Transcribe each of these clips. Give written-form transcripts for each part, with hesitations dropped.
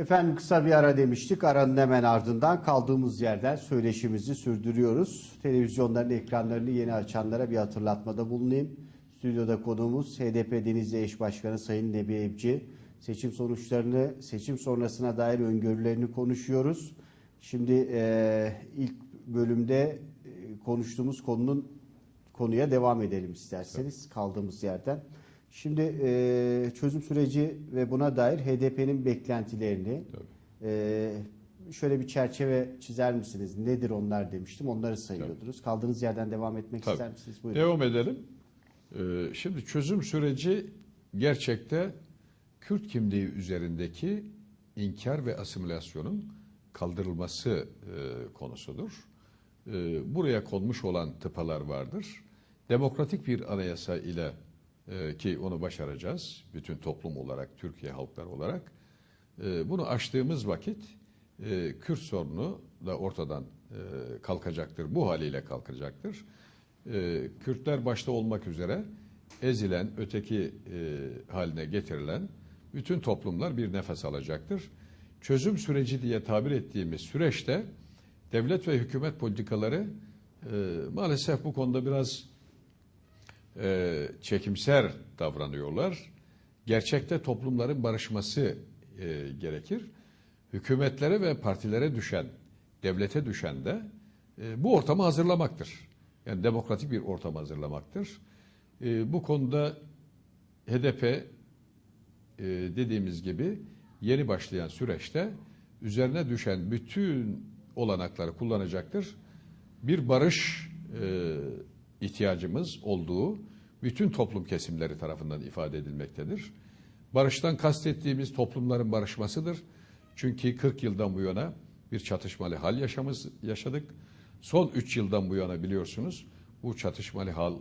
Efendim kısa bir ara demiştik. Aranın hemen ardından kaldığımız yerden söyleşimizi sürdürüyoruz. Televizyonların ekranlarını yeni açanlara bir hatırlatmada bulunayım. Stüdyoda konuğumuz HDP Denizli Eş Başkanı Sayın Nebi Evci. Seçim sonuçlarını, seçim sonrasına dair öngörülerini konuşuyoruz. Şimdi ilk bölümde konuştuğumuz konuya devam edelim isterseniz kaldığımız yerden. Şimdi çözüm süreci ve buna dair HDP'nin beklentilerini şöyle bir çerçeve çizer misiniz? Nedir onlar demiştim. Onları sayıyordunuz. Kaldığınız yerden devam etmek ister misiniz? Buyurun. Devam edelim. Şimdi çözüm süreci gerçekte Kürt kimliği üzerindeki inkar ve asimilasyonun kaldırılması konusudur. Buraya konmuş olan tıpalar vardır. Demokratik bir anayasa ile ki onu başaracağız bütün toplum olarak, Türkiye halkları olarak. Bunu aştığımız vakit Kürt sorunu da ortadan kalkacaktır. Bu haliyle kalkacaktır. Kürtler başta olmak üzere ezilen, öteki haline getirilen bütün toplumlar bir nefes alacaktır. Çözüm süreci diye tabir ettiğimiz süreçte devlet ve hükümet politikaları maalesef bu konuda biraz çekimser davranıyorlar. Gerçekte toplumların barışması gerekir. Hükümetlere ve partilere düşen, devlete düşen de bu ortamı hazırlamaktır. Yani demokratik bir ortam hazırlamaktır. Bu konuda HDP dediğimiz gibi yeni başlayan süreçte üzerine düşen bütün olanakları kullanacaktır. Bir barış ihtiyacımız olduğu bütün toplum kesimleri tarafından ifade edilmektedir. Barıştan kastettiğimiz toplumların barışmasıdır. Çünkü 40 yıldan bu yana bir çatışmalı hal yaşadık. Son 3 yıldan bu yana biliyorsunuz bu çatışmalı hal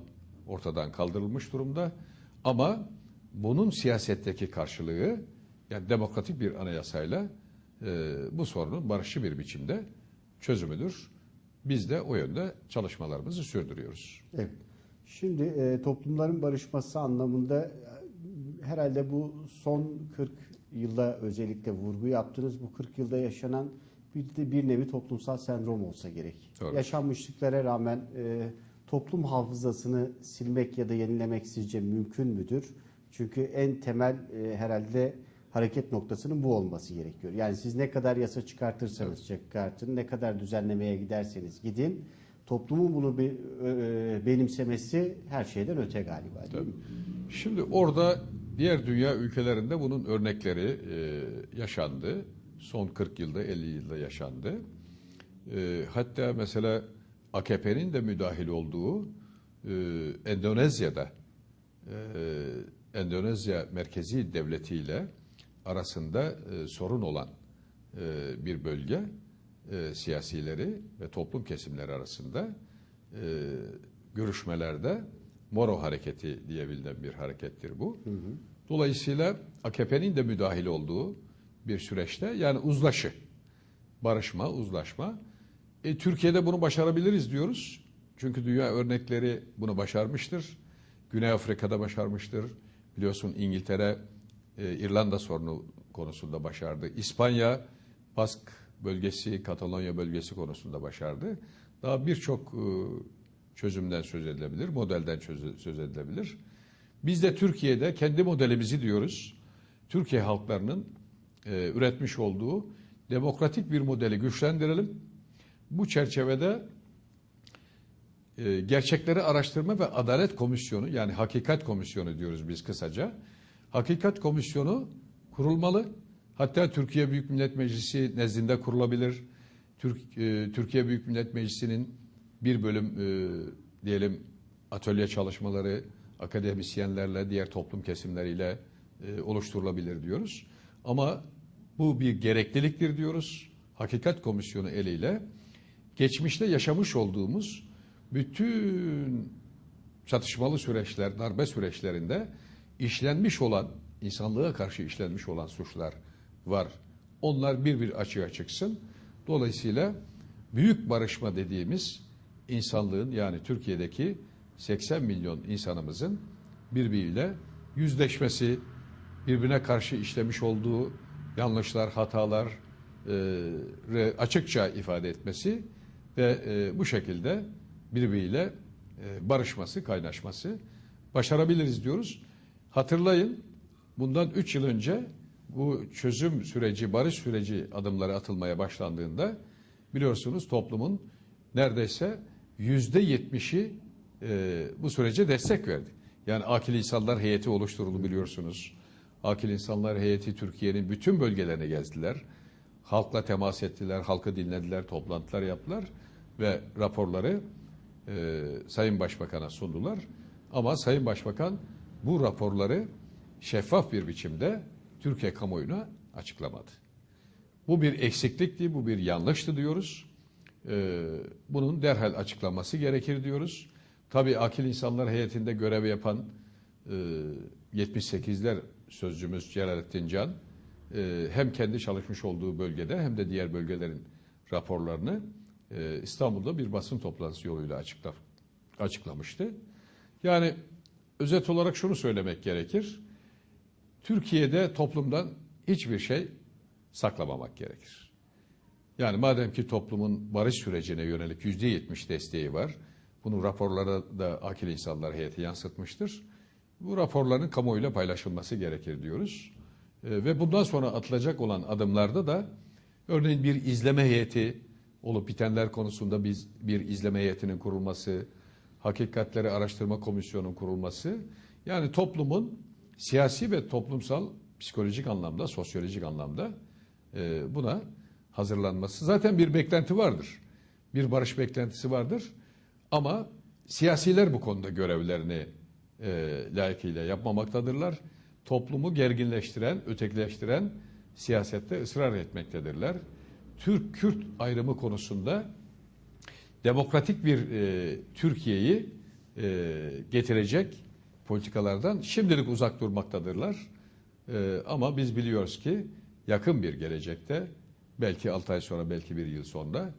ortadan kaldırılmış durumda. Ama bunun siyasetteki karşılığı yani demokratik bir anayasayla bu sorunun barışçı bir biçimde çözümüdür. Biz de o yönde çalışmalarımızı sürdürüyoruz. Evet. Şimdi toplumların barışması anlamında herhalde bu son 40 yılda özellikle vurgu yaptınız. Bu 40 yılda yaşanan bir nevi toplumsal sendrom olsa gerek. Doğru. Yaşanmışlıklara rağmen toplum hafızasını silmek ya da yenilemek sizce mümkün müdür? Çünkü en temel herhalde hareket noktasının bu olması gerekiyor. Yani siz ne kadar yasa çıkartırsanız çıkartın, ne kadar düzenlemeye giderseniz gidin, toplumun bunu benimsemesi her şeyden öte galiba değil mi? Şimdi orada diğer dünya ülkelerinde bunun örnekleri yaşandı. Son 40 yılda, 50 yılda yaşandı. Hatta mesela AKP'nin de müdahil olduğu Endonezya'da Endonezya merkezi devletiyle arasında sorun olan bir bölge siyasileri ve toplum kesimleri arasında görüşmelerde Moro Hareketi diye bilinen bir harekettir bu. Hı hı. Dolayısıyla AKP'nin de müdahil olduğu bir süreçte yani uzlaşı, barışma, uzlaşma. Türkiye'de bunu başarabiliriz diyoruz. Çünkü dünya örnekleri bunu başarmıştır. Güney Afrika'da başarmıştır. Biliyorsun İngiltere, İrlanda sorunu konusunda başardı. İspanya, Bask bölgesi, Katalonya bölgesi konusunda başardı. Daha birçok çözümden söz edilebilir, modelden söz edilebilir. Biz de Türkiye'de kendi modelimizi diyoruz. Türkiye halklarının üretmiş olduğu demokratik bir modeli güçlendirelim. Bu çerçevede Gerçekleri Araştırma ve Adalet Komisyonu yani Hakikat Komisyonu diyoruz biz kısaca. Hakikat Komisyonu kurulmalı. Hatta Türkiye Büyük Millet Meclisi nezdinde kurulabilir. Türkiye Büyük Millet Meclisi'nin bir bölüm diyelim atölye çalışmaları akademisyenlerle diğer toplum kesimleriyle oluşturulabilir diyoruz. Ama bu bir gerekliliktir diyoruz. Hakikat Komisyonu eliyle geçmişte yaşamış olduğumuz bütün çatışmalı süreçler, darbe süreçlerinde işlenmiş olan, insanlığa karşı işlenmiş olan suçlar var. Onlar bir bir açığa çıksın. Dolayısıyla büyük barışma dediğimiz insanlığın yani Türkiye'deki 80 milyon insanımızın birbiriyle yüzleşmesi, birbirine karşı işlemiş olduğu yanlışlar, hatalar açıkça ifade etmesi ve bu şekilde birbiriyle barışması, kaynaşması başarabiliriz diyoruz. Hatırlayın, bundan 3 yıl önce bu çözüm süreci, barış süreci adımları atılmaya başlandığında biliyorsunuz toplumun neredeyse %70'i bu sürece destek verdi. Yani Akil İnsanlar Heyeti oluşturuldu biliyorsunuz. Akil İnsanlar Heyeti Türkiye'nin bütün bölgelerine gezdiler. Halkla temas ettiler, halkı dinlediler, toplantılar yaptılar ve raporları Sayın Başbakan'a sundular. Ama Sayın Başbakan bu raporları şeffaf bir biçimde Türkiye kamuoyuna açıklamadı. Bu bir eksiklikti, bu bir yanlıştı diyoruz. Bunun derhal açıklanması gerekir diyoruz. Tabii Akil İnsanlar Heyeti'nde görev yapan 78'ler sözcümüz Celalettin Can hem kendi çalışmış olduğu bölgede hem de diğer bölgelerin raporlarını İstanbul'da bir basın toplantısı yoluyla açıklamıştı. Yani özet olarak şunu söylemek gerekir. Türkiye'de toplumdan hiçbir şey saklamamak gerekir. Yani madem ki toplumun barış sürecine yönelik %70 desteği var, bunu raporlara da Akil İnsanlar Heyeti yansıtmıştır. Bu raporların kamuoyuyla paylaşılması gerekir diyoruz. Ve bundan sonra atılacak olan adımlarda da örneğin bir izleme heyeti olup bitenler konusunda bir izleme heyetinin kurulması, hakikatleri araştırma komisyonunun kurulması, yani toplumun siyasi ve toplumsal, psikolojik anlamda, sosyolojik anlamda buna hazırlanması. Zaten bir beklenti vardır. Bir barış beklentisi vardır. Ama siyasiler bu konuda görevlerini layıkıyla yapmamaktadırlar. Toplumu gerginleştiren, ötekileştiren siyasette ısrar etmektedirler. Türk-Kürt ayrımı konusunda demokratik bir Türkiye'yi getirecek politikalardan şimdilik uzak durmaktadırlar. Ama biz biliyoruz ki yakın bir gelecekte, belki 6 ay sonra, belki 1 yıl sonra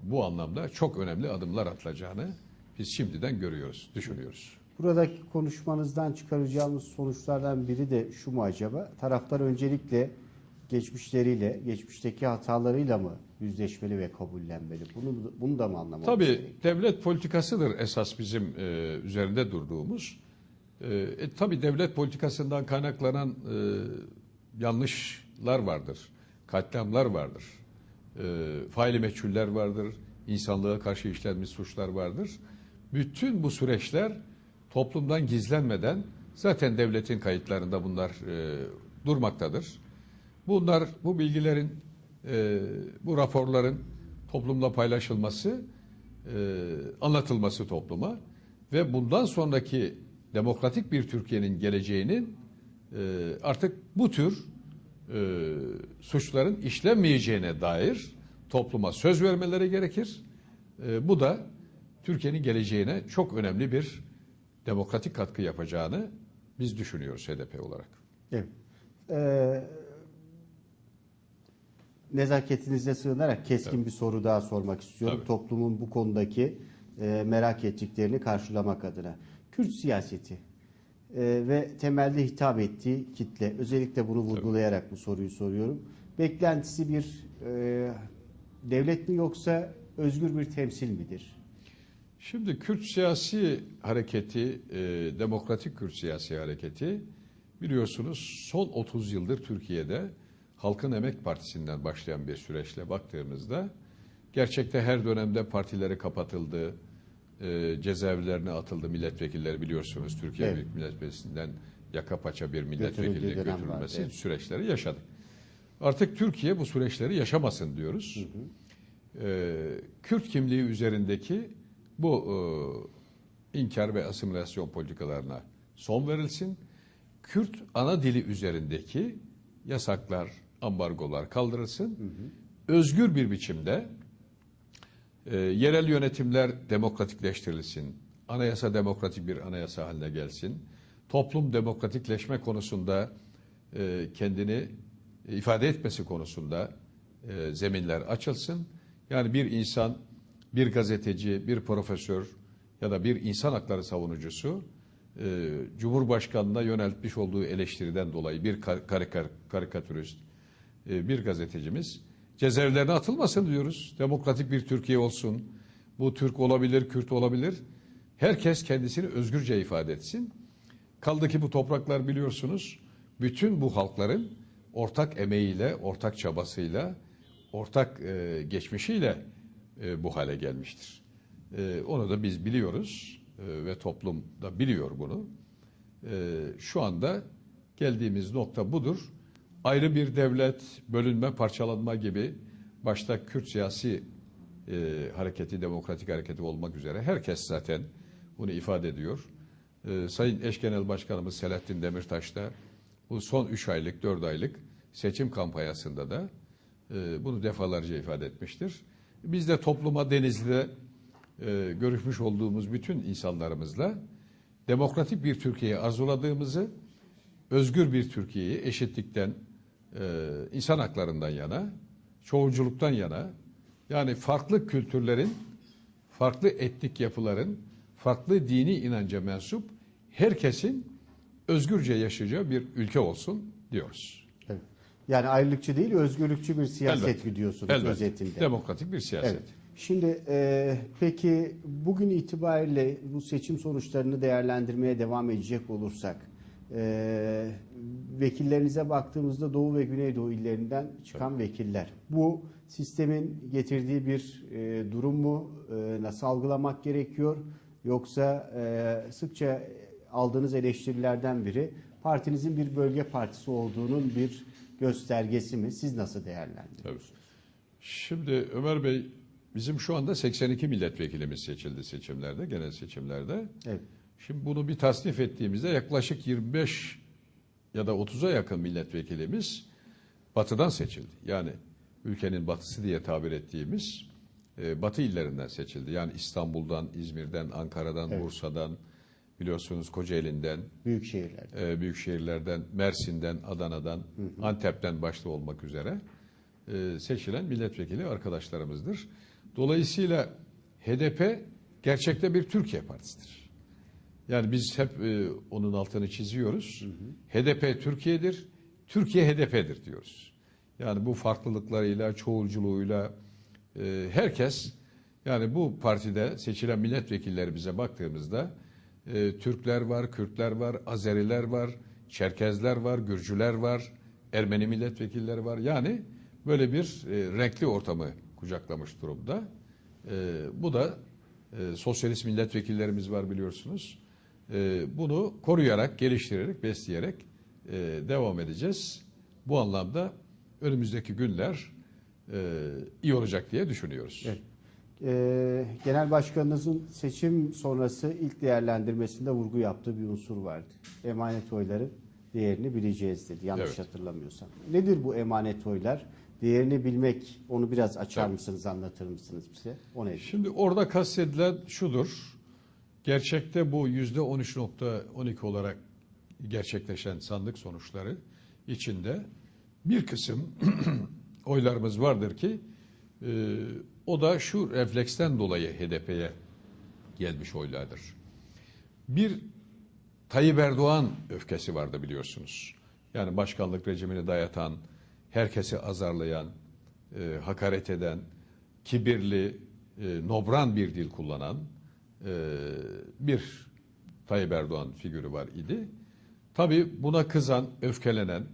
bu anlamda çok önemli adımlar atılacağını biz şimdiden görüyoruz, düşünüyoruz. Buradaki konuşmanızdan çıkaracağımız sonuçlardan biri de şu mu acaba? Taraflar öncelikle geçmişleriyle, geçmişteki hatalarıyla mı yüzleşmeli ve kabullenmeli? Bunu da mı anlamamız gerekiyor? Tabii devlet politikasıdır esas bizim üzerinde durduğumuz. Tabii devlet politikasından kaynaklanan yanlışlar vardır, katliamlar vardır, faili meçhuller vardır, insanlığa karşı işlenmiş suçlar vardır. Bütün bu süreçler toplumdan gizlenmeden zaten devletin kayıtlarında bunlar durmaktadır. Bu bilgilerin, bu raporların toplumla paylaşılması, anlatılması topluma ve bundan sonraki demokratik bir Türkiye'nin geleceğinin artık bu tür suçların işlenmeyeceğine dair topluma söz vermeleri gerekir. Bu da Türkiye'nin geleceğine çok önemli bir demokratik katkı yapacağını biz düşünüyoruz HDP olarak. Evet. Nezaketinize sığınarak keskin bir soru daha sormak istiyorum. Tabii. Toplumun bu konudaki merak ettiklerini karşılamak adına. Kürt siyaseti ve temelde hitap ettiği kitle, özellikle bunu vurgulayarak bu soruyu soruyorum. Beklentisi bir devlet mi yoksa özgür bir temsil midir? Şimdi Kürt siyasi hareketi, demokratik Kürt siyasi hareketi biliyorsunuz son 30 yıldır Türkiye'de Halkın Emek Partisi'nden başlayan bir süreçle baktığımızda gerçekte her dönemde partileri kapatıldı, cezaevlerine atıldı milletvekilleri biliyorsunuz. Türkiye Evet. Büyük Millet Meclisi'nden yaka paça bir milletvekiline Dönem götürülmesi vardı, evet. süreçleri yaşadı. Artık Türkiye bu süreçleri yaşamasın diyoruz. Kürt kimliği üzerindeki bu inkar ve asimilasyon politikalarına son verilsin. Kürt ana dili üzerindeki yasaklar, ambargolar kaldırılsın. Özgür bir biçimde yerel yönetimler demokratikleştirilsin. Anayasa demokratik bir anayasa haline gelsin. Toplum demokratikleşme konusunda kendini ifade etmesi konusunda zeminler açılsın. Yani bir insan, bir gazeteci, bir profesör ya da bir insan hakları savunucusu Cumhurbaşkanı'na yöneltmiş olduğu eleştiriden dolayı bir karikatürist bir gazetecimiz cezaevlerine atılmasın diyoruz. Demokratik bir Türkiye olsun. Bu Türk olabilir, Kürt olabilir. Herkes kendisini özgürce ifade etsin. Kaldı ki bu topraklar biliyorsunuz bütün bu halkların ortak emeğiyle, ortak çabasıyla, ortak geçmişiyle bu hale gelmiştir. Onu da biz biliyoruz ve toplum da biliyor bunu. Şu anda geldiğimiz nokta budur. Ayrı bir devlet, bölünme, parçalanma gibi başta Kürt siyasi hareketi, demokratik hareketi olmak üzere herkes zaten bunu ifade ediyor. Sayın Eş Genel Başkanımız Selahattin Demirtaş da bu son 3 aylık, 4 aylık seçim kampanyasında da bunu defalarca ifade etmiştir. Biz de topluma, Denizli'de görüşmüş olduğumuz bütün insanlarımızla demokratik bir Türkiye'yi arzuladığımızı, özgür bir Türkiye'yi eşitlikten, insan haklarından yana, çoğulculuktan yana, yani farklı kültürlerin, farklı etnik yapıların, farklı dini inanca mensup herkesin özgürce yaşayacağı bir ülke olsun diyoruz. Evet. Yani ayrılıkçı değil, özgürlükçü bir siyaset Elbette. gidiyorsunuz Elbette. özetinde. Demokratik bir siyaset. Evet. Şimdi peki bugün itibariyle bu seçim sonuçlarını değerlendirmeye devam edecek olursak, vekillerinize baktığımızda Doğu ve Güneydoğu illerinden çıkan vekiller. Bu sistemin getirdiği bir durum mu? Nasıl algılamak gerekiyor? Yoksa sıkça aldığınız eleştirilerden biri partinizin bir bölge partisi olduğunun bir göstergesi mi? Siz nasıl değerlendiriyorsunuz? Evet. Şimdi Ömer Bey, bizim şu anda 82 milletvekilimiz seçildi seçimlerde, genel seçimlerde. Evet. Şimdi bunu bir tasnif ettiğimizde yaklaşık 25 ya da 30'a yakın milletvekilimiz batıdan seçildi. Yani ülkenin batısı diye tabir ettiğimiz batı illerinden seçildi. Yani İstanbul'dan, İzmir'den, Ankara'dan, evet, Bursa'dan, biliyorsunuz Kocaeli'nden, büyük şehirler, büyük şehirlerden, Mersin'den, Adana'dan, Antep'ten başta olmak üzere seçilen milletvekili arkadaşlarımızdır. Dolayısıyla HDP gerçekte bir Türkiye partisidir. Yani biz hep onun altını çiziyoruz. HDP Türkiye'dir, Türkiye HDP'dir diyoruz. Yani bu farklılıklarıyla, çoğulculuğuyla herkes, yani bu partide seçilen milletvekillerimize baktığımızda Türkler var, Kürtler var, Azeriler var, Çerkezler var, Gürcüler var, Ermeni milletvekilleri var. Yani böyle bir renkli ortamı kucaklamış durumda. Bu da sosyalist milletvekillerimiz var biliyorsunuz. Bunu koruyarak, geliştirerek, besleyerek devam edeceğiz. Bu anlamda önümüzdeki günler iyi olacak diye düşünüyoruz. Evet. Genel Başkanınızın seçim sonrası ilk değerlendirmesinde vurgu yaptığı bir unsur vardı. Emanet oyların değerini bileceğiz dedi. Yanlış Evet. hatırlamıyorsam. Nedir bu emanet oylar? Değerini bilmek, onu biraz açar Evet. mısınız, anlatır mısınız bize? O nedir? Şimdi orada kastedilen şudur. Gerçekte bu %13.12 olarak gerçekleşen sandık sonuçları içinde bir kısım oylarımız vardır ki o da şu refleksten dolayı HDP'ye gelmiş oylardır. Bir Tayyip Erdoğan öfkesi vardı biliyorsunuz. Yani başkanlık rejimini dayatan, herkesi azarlayan, hakaret eden, kibirli, nobran bir dil kullanan bir Tayyip Erdoğan figürü var idi. Tabii buna kızan, öfkelenen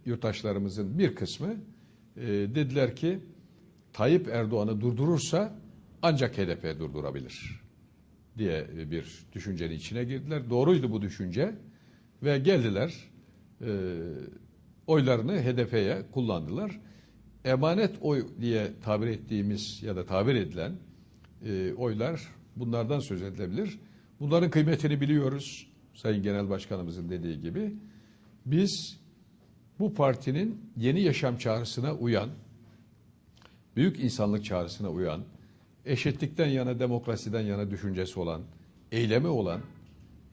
yurttaşlarımızın bir kısmı dediler ki Tayyip Erdoğan'ı durdurursa ancak HDP durdurabilir diye bir düşüncenin içine girdiler. Doğruydu bu düşünce ve geldiler oylarını HDP'ye kullandılar. Emanet oy diye tabir ettiğimiz ya da tabir edilen oylar bunlardan söz edilebilir. Bunların kıymetini biliyoruz. Sayın Genel Başkanımızın dediği gibi biz bu partinin yeni yaşam çağrısına uyan, büyük insanlık çağrısına uyan, eşitlikten yana, demokrasiden yana düşüncesi olan, eylemi olan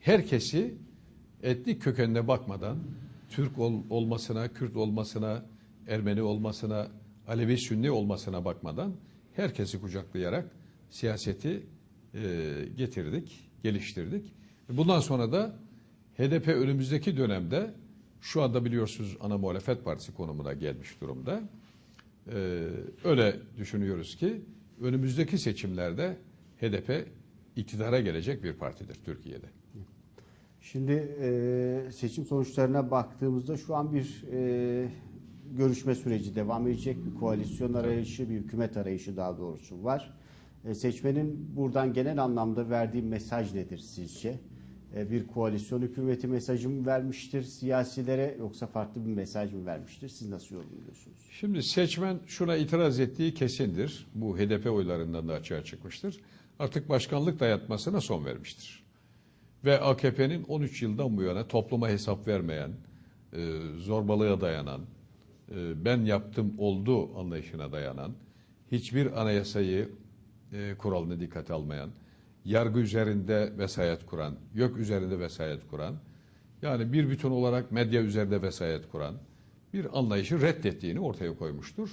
herkesi etnik kökenine bakmadan Türk olmasına, Kürt olmasına, Ermeni olmasına, Alevi Sünni olmasına bakmadan herkesi kucaklayarak siyaseti getirdik, geliştirdik. Bundan sonra da HDP önümüzdeki dönemde Şu anda biliyorsunuz ana muhalefet partisi konumuna gelmiş durumda. Öyle düşünüyoruz ki önümüzdeki seçimlerde HDP iktidara gelecek bir partidir Türkiye'de. Şimdi seçim sonuçlarına baktığımızda şu an bir görüşme süreci devam edecek. Bir koalisyon arayışı, bir hükümet arayışı daha doğrusu var. Seçmenin buradan genel anlamda verdiği mesaj nedir sizce? Bir koalisyon hükümeti mesajı mı vermiştir siyasilere yoksa farklı bir mesaj mı vermiştir? Siz nasıl yorumluyorsunuz? Şimdi seçmen şuna itiraz ettiği kesindir. Bu HDP oylarından da açığa çıkmıştır. Artık başkanlık dayatmasına son vermiştir. Ve AKP'nin 13 yıldan bu yana topluma hesap vermeyen, zorbalığa dayanan, ben yaptım oldu anlayışına dayanan, hiçbir anayasayı kuralını dikkate almayan, yargı üzerinde vesayet kuran, YÖK üzerinde vesayet kuran, yani bir bütün olarak medya üzerinde vesayet kuran bir anlayışı reddettiğini ortaya koymuştur.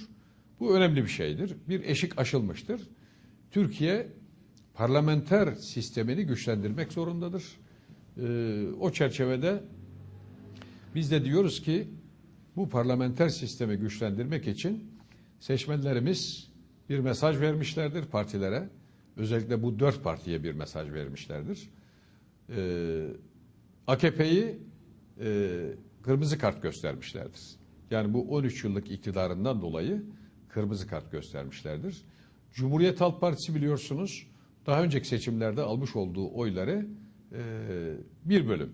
Bu önemli bir şeydir. Bir eşik aşılmıştır. Türkiye parlamenter sistemini güçlendirmek zorundadır. O çerçevede biz de diyoruz ki bu parlamenter sistemi güçlendirmek için seçmenlerimiz bir mesaj vermişlerdir partilere. Özellikle bu 4 partiye bir mesaj vermişlerdir. AKP'yi kırmızı kart göstermişlerdir. Yani bu 13 yıllık iktidarından dolayı kırmızı kart göstermişlerdir. Cumhuriyet Halk Partisi biliyorsunuz daha önceki seçimlerde almış olduğu oyları bir bölüm,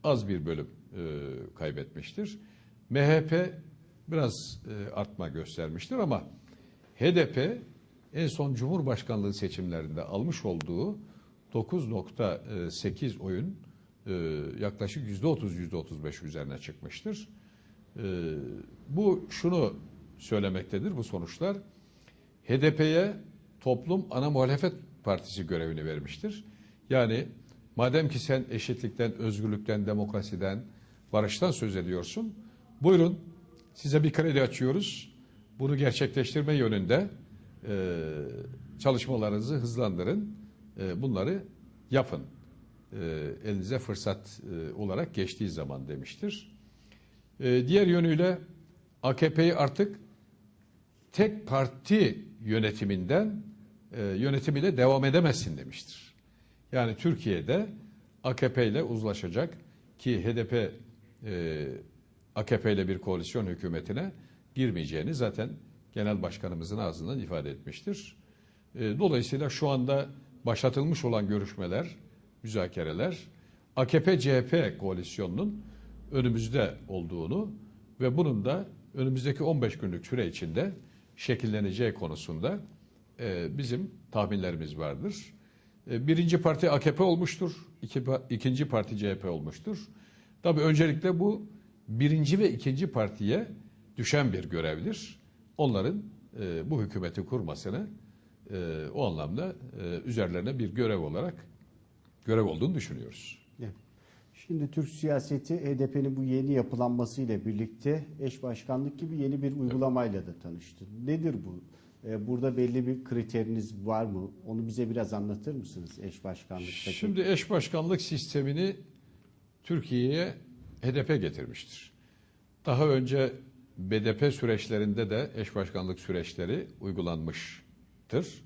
az bir bölüm kaybetmiştir. MHP biraz artma göstermiştir ama HDP en son Cumhurbaşkanlığı seçimlerinde almış olduğu 9,8 oyun yaklaşık %30-%35 üzerine çıkmıştır. Bu şunu söylemektedir bu sonuçlar. HDP'ye toplum ana muhalefet partisi görevini vermiştir. Yani madem ki sen eşitlikten, özgürlükten, demokrasiden, barıştan söz ediyorsun, buyurun size bir kredi açıyoruz. Bunu gerçekleştirme yönünde çalışmalarınızı hızlandırın, bunları yapın. Elinize fırsat olarak geçtiği zaman demiştir. Diğer yönüyle AKP'yi artık tek parti yönetimiyle devam edemezsin demiştir. Yani Türkiye'de AKP ile uzlaşacak ki HDP AKP ile bir koalisyon hükümetine girmeyeceğini zaten Genel Başkanımızın ağzından ifade etmiştir. Dolayısıyla şu anda başlatılmış olan görüşmeler, müzakereler AKP-CHP koalisyonunun önümüzde olduğunu ve bunun da önümüzdeki 15 günlük süre içinde şekilleneceği konusunda bizim tahminlerimiz vardır. Birinci parti AKP olmuştur, ikinci parti CHP olmuştur. Tabii öncelikle bu birinci ve ikinci partiye düşen bir görevdir. Onların bu hükümeti kurmasını o anlamda üzerlerine bir görev olduğunu düşünüyoruz. Evet. Şimdi Türk siyaseti HDP'nin bu yeni yapılanmasıyla birlikte eş başkanlık gibi yeni bir uygulamayla da tanıştı. Nedir bu? Burada belli bir kriteriniz var mı? Onu bize biraz anlatır mısınız eş başkanlıktaki? Şimdi eş başkanlık sistemini Türkiye'ye HDP getirmiştir. Daha önce BDP süreçlerinde de eş başkanlık süreçleri uygulanmıştır.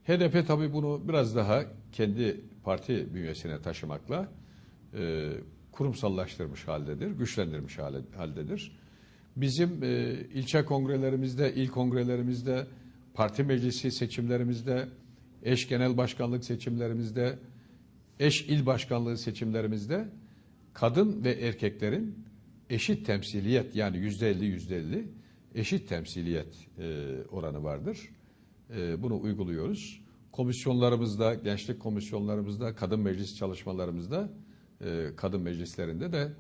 HDP tabii bunu biraz daha kendi parti bünyesine taşımakla kurumsallaştırmış haldedir, güçlendirmiş haldedir. Bizim ilçe kongrelerimizde, il kongrelerimizde, parti meclisi seçimlerimizde, eş genel başkanlık seçimlerimizde, eş il başkanlığı seçimlerimizde kadın ve erkeklerin eşit temsiliyet yani %50 eşit temsiliyet oranı vardır. Bunu uyguluyoruz. Komisyonlarımızda, gençlik komisyonlarımızda, kadın meclis çalışmalarımızda, kadın meclislerinde de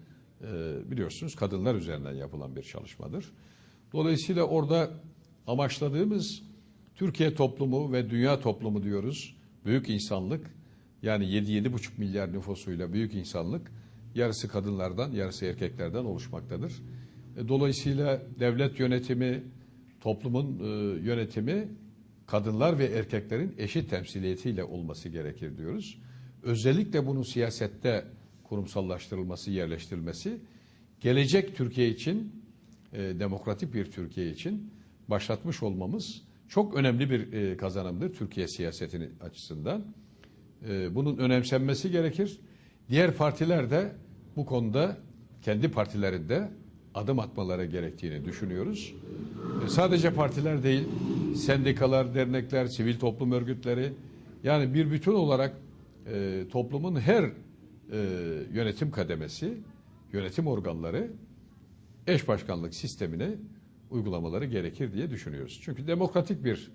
biliyorsunuz kadınlar üzerinden yapılan bir çalışmadır. Dolayısıyla orada amaçladığımız Türkiye toplumu ve dünya toplumu diyoruz. Büyük insanlık yani 7-7,5 milyar nüfusuyla büyük insanlık yarısı kadınlardan, yarısı erkeklerden oluşmaktadır. Dolayısıyla devlet yönetimi, toplumun yönetimi kadınlar ve erkeklerin eşit temsiliyetiyle olması gerekir diyoruz. Özellikle bunun siyasette kurumsallaştırılması, yerleştirilmesi gelecek Türkiye için, demokratik bir Türkiye için başlatmış olmamız çok önemli bir kazanımdır Türkiye siyasetinin açısından. Bunun önemsenmesi gerekir. Diğer partiler de bu konuda kendi partilerinde adım atmaları gerektiğini düşünüyoruz. Sadece partiler değil, sendikalar, dernekler, sivil toplum örgütleri, yani bir bütün olarak toplumun her yönetim kademesi, yönetim organları eş başkanlık sistemini uygulamaları gerekir diye düşünüyoruz. Çünkü demokratik bir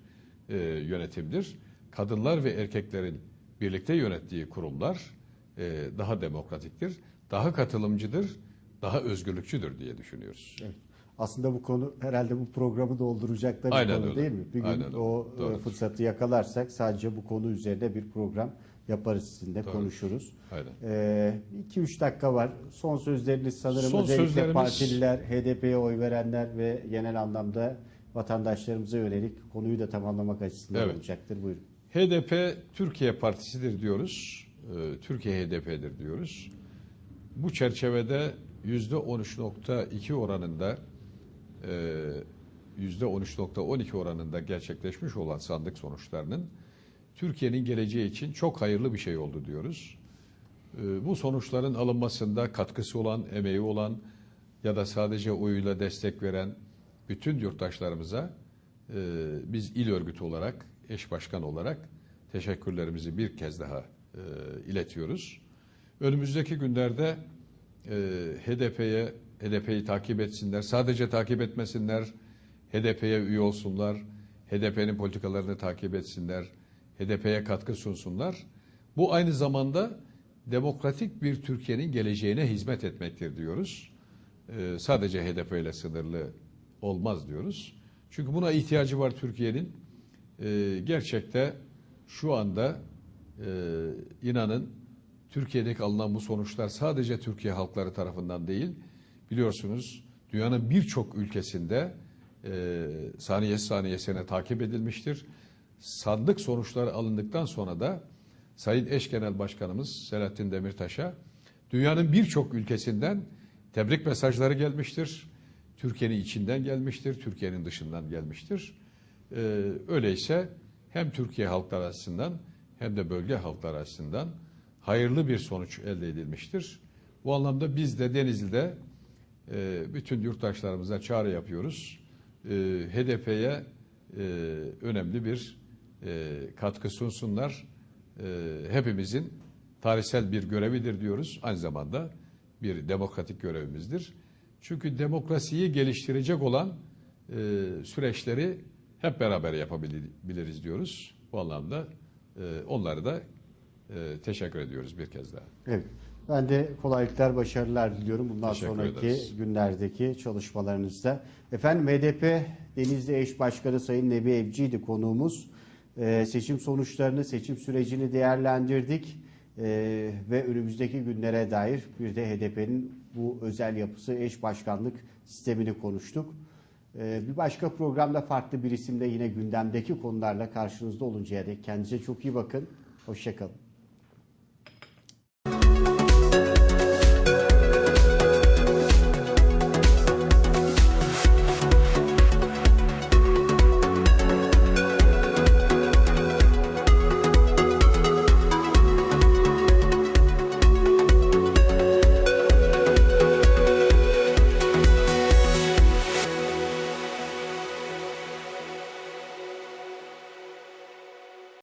yönetimdir. Kadınlar ve erkeklerin birlikte yönettiği kurumlar daha demokratiktir, daha katılımcıdır, daha özgürlükçüdür diye düşünüyoruz. Evet. Aslında bu konu herhalde bu programı dolduracak da bir Aynen konu öyle. değil mi? Bir gün Aynen o öyle. fırsatı yakalarsak sadece bu konu üzerinde bir program yaparız sizinle, Doğru. konuşuruz. Aynen. 2-3 dakika var. Son sözleriniz sanırım Son özellikle sözlerimiz- partililer, HDP'ye oy verenler ve genel anlamda vatandaşlarımıza yönelik konuyu da tamamlamak açısından Evet. olacaktır. Buyurun. HDP Türkiye Partisi'dir diyoruz. Türkiye HDP'dir diyoruz. Bu çerçevede %13.2 oranında %13.12 oranında gerçekleşmiş olan sandık sonuçlarının Türkiye'nin geleceği için çok hayırlı bir şey oldu diyoruz. Bu sonuçların alınmasında katkısı olan, emeği olan ya da sadece oyuyla destek veren bütün yurttaşlarımıza biz il örgütü olarak, eş başkan olarak teşekkürlerimizi bir kez daha iletiyoruz. Önümüzdeki günlerde HDP'yi takip etsinler. Sadece takip etmesinler, HDP'ye üye olsunlar, HDP'nin politikalarını takip etsinler, HDP'ye katkı sunsunlar. Bu aynı zamanda demokratik bir Türkiye'nin geleceğine hizmet etmektir diyoruz. Sadece HDP ile sınırlı olmaz diyoruz. Çünkü buna ihtiyacı var Türkiye'nin. Gerçekte şu anda inanın Türkiye'deki alınan bu sonuçlar sadece Türkiye halkları tarafından değil, biliyorsunuz dünyanın birçok ülkesinde saniyesine takip edilmiştir. Sandık sonuçları alındıktan sonra da Sayın Eş Genel Başkanımız Selahattin Demirtaş'a dünyanın birçok ülkesinden tebrik mesajları gelmiştir. Türkiye'nin içinden gelmiştir, Türkiye'nin dışından gelmiştir. Öyleyse hem Türkiye halkları açısından hem de bölge halkları açısından hayırlı bir sonuç elde edilmiştir. Bu anlamda biz de Denizli'de bütün yurttaşlarımıza çağrı yapıyoruz. HDP'ye önemli bir katkı sunsunlar. Hepimizin tarihsel bir görevidir diyoruz. Aynı zamanda bir demokratik görevimizdir. Çünkü demokrasiyi geliştirecek olan süreçleri hep beraber yapabiliriz diyoruz. Bu anlamda onları da teşekkür ediyoruz bir kez daha. Evet. Ben de kolaylıklar, başarılar diliyorum bundan Teşekkür sonraki ederiz. günlerdeki çalışmalarınızda. Efendim HDP Denizli Eş Başkanı Sayın Nebi Evci'ydi konuğumuz. Seçim sonuçlarını, seçim sürecini değerlendirdik ve önümüzdeki günlere dair bir de HDP'nin bu özel yapısı, eş başkanlık sistemini konuştuk. Bir başka programda farklı bir isimde yine gündemdeki konularla karşınızda oluncaya dek kendinize çok iyi bakın. Hoşça kalın.